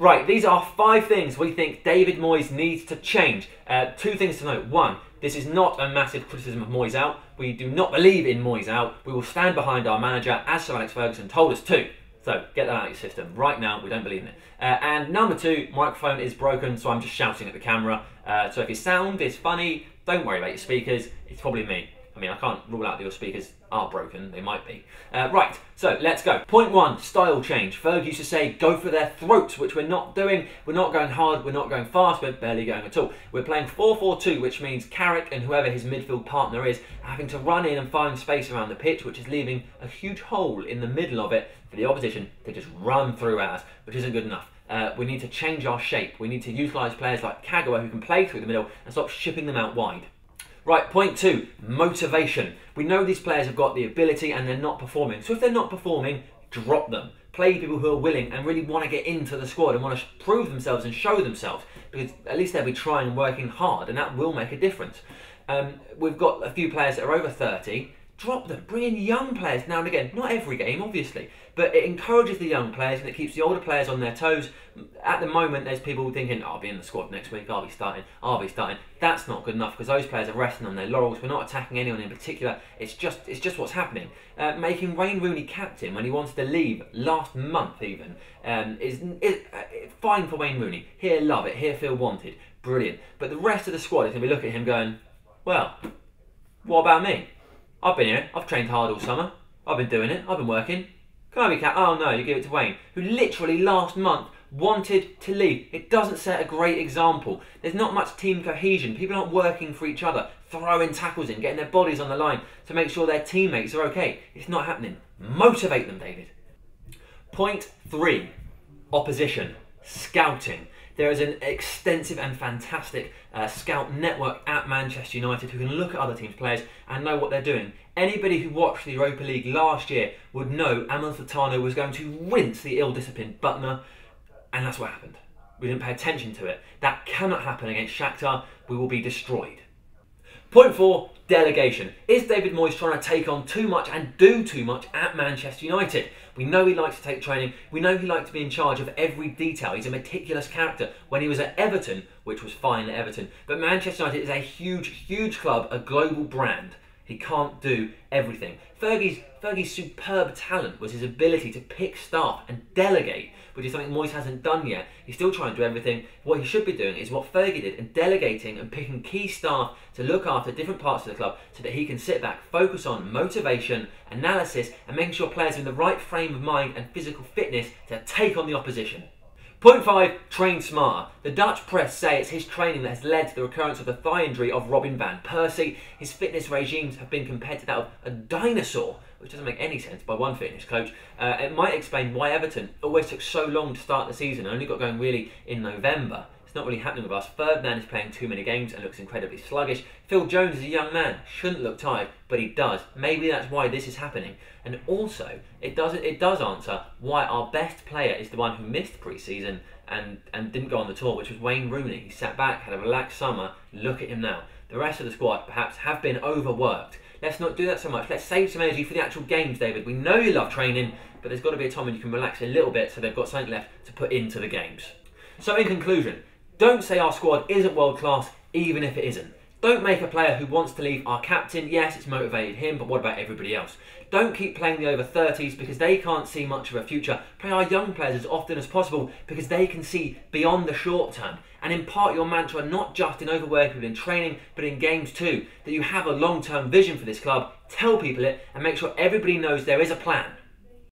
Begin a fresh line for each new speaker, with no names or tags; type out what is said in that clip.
Right, these are 5 things we think David Moyes needs to change. 2 things to note. 1, this is not a massive criticism of Moyes out. We do not believe in Moyes out. We will stand behind our manager, as Sir Alex Ferguson told us to. So get that out of your system. Right now, we don't believe in it. And number 2, microphone is broken, so I'm just shouting at the camera. So if your sound is funny, don't worry about your speakers. It's probably me. I mean, I can't rule out that your speakers are broken. They might be. Right, so let's go. Point 1, style change. Ferg used to say, go for their throats, which we're not doing. We're not going hard, we're not going fast, we're barely going at all. We're playing 4-4-2, which means Carrick and whoever his midfield partner is having to run in and find space around the pitch, which is leaving a huge hole in the middle of it for the opposition to just run through at us, which isn't good enough. We need to change our shape. We need to utilise players like Kagawa who can play through the middle and stop shipping them out wide. Right, point 2, motivation. We know these players have got the ability and they're not performing. So if they're not performing, drop them. Play people who are willing and really want to get into the squad and want to prove themselves and show themselves, because at least they'll be trying and working hard, and that will make a difference. We've got a few players that are over 30. Drop them. Bring in young players now and again. Not every game, obviously, but it encourages the young players and it keeps the older players on their toes. At the moment, there's people thinking, oh, I'll be in the squad next week, I'll be starting. That's not good enough, because those players are resting on their laurels. We're not attacking anyone in particular. It's just what's happening. Making Wayne Rooney captain when he wanted to leave last month even is fine for Wayne Rooney. Here, love it. Here, feel wanted. Brilliant. But the rest of the squad is going to be looking at him going, well, what about me? I've been here, I've trained hard all summer, I've been doing it, I've been working. Can I be captain? Oh no, you give it to Wayne, who literally last month wanted to leave. It doesn't set a great example. There's not much team cohesion. People aren't working for each other, throwing tackles in, getting their bodies on the line to make sure their teammates are okay. It's not happening. Motivate them, David. Point 3, opposition, scouting. There is an extensive and fantastic scout network at Manchester United who can look at other teams' players and know what they're doing. Anybody who watched the Europa League last year would know Amalfitano was going to rinse the ill-disciplined Butner, and that's what happened. We didn't pay attention to it. That cannot happen against Shakhtar. We will be destroyed. Point 4, delegation. Is David Moyes trying to take on too much and do too much at Manchester United? We know he likes to take training. We know he likes to be in charge of every detail. He's a meticulous character. When he was at Everton, which was fine at Everton, but Manchester United is a huge, huge club, a global brand. He can't do everything. Fergie's superb talent was his ability to pick staff and delegate, which is something Moyes hasn't done yet. He's still trying to do everything. What he should be doing is what Fergie did, and delegating and picking key staff to look after different parts of the club so that he can sit back, focus on motivation, analysis, and making sure players are in the right frame of mind and physical fitness to take on the opposition. Point 5, train smarter. The Dutch press say it's his training that has led to the recurrence of the thigh injury of Robin van Persie. His fitness regimes have been compared to that of a dinosaur, which doesn't make any sense by one fitness coach. It might explain why Everton always took so long to start the season and only got going really in November. It's not really happening with us. Ferdinand is playing too many games and looks incredibly sluggish. Phil Jones is a young man, shouldn't look tired, but he does. Maybe that's why this is happening. And also, it does answer why our best player is the one who missed pre-season and didn't go on the tour, which was Wayne Rooney. He sat back, had a relaxed summer. Look at him now. The rest of the squad perhaps have been overworked. Let's not do that so much. Let's save some energy for the actual games, David. We know you love training, but there's got to be a time when you can relax a little bit so they've got something left to put into the games. So in conclusion, don't say our squad isn't world class, even if it isn't. Don't make a player who wants to leave our captain. Yes, it's motivated him, but what about everybody else? Don't keep playing the over 30s because they can't see much of a future. Play our young players as often as possible because they can see beyond the short term. And impart your mantra not just in overworking but in training, but in games too. That you have a long-term vision for this club. Tell people it and make sure everybody knows there is a plan.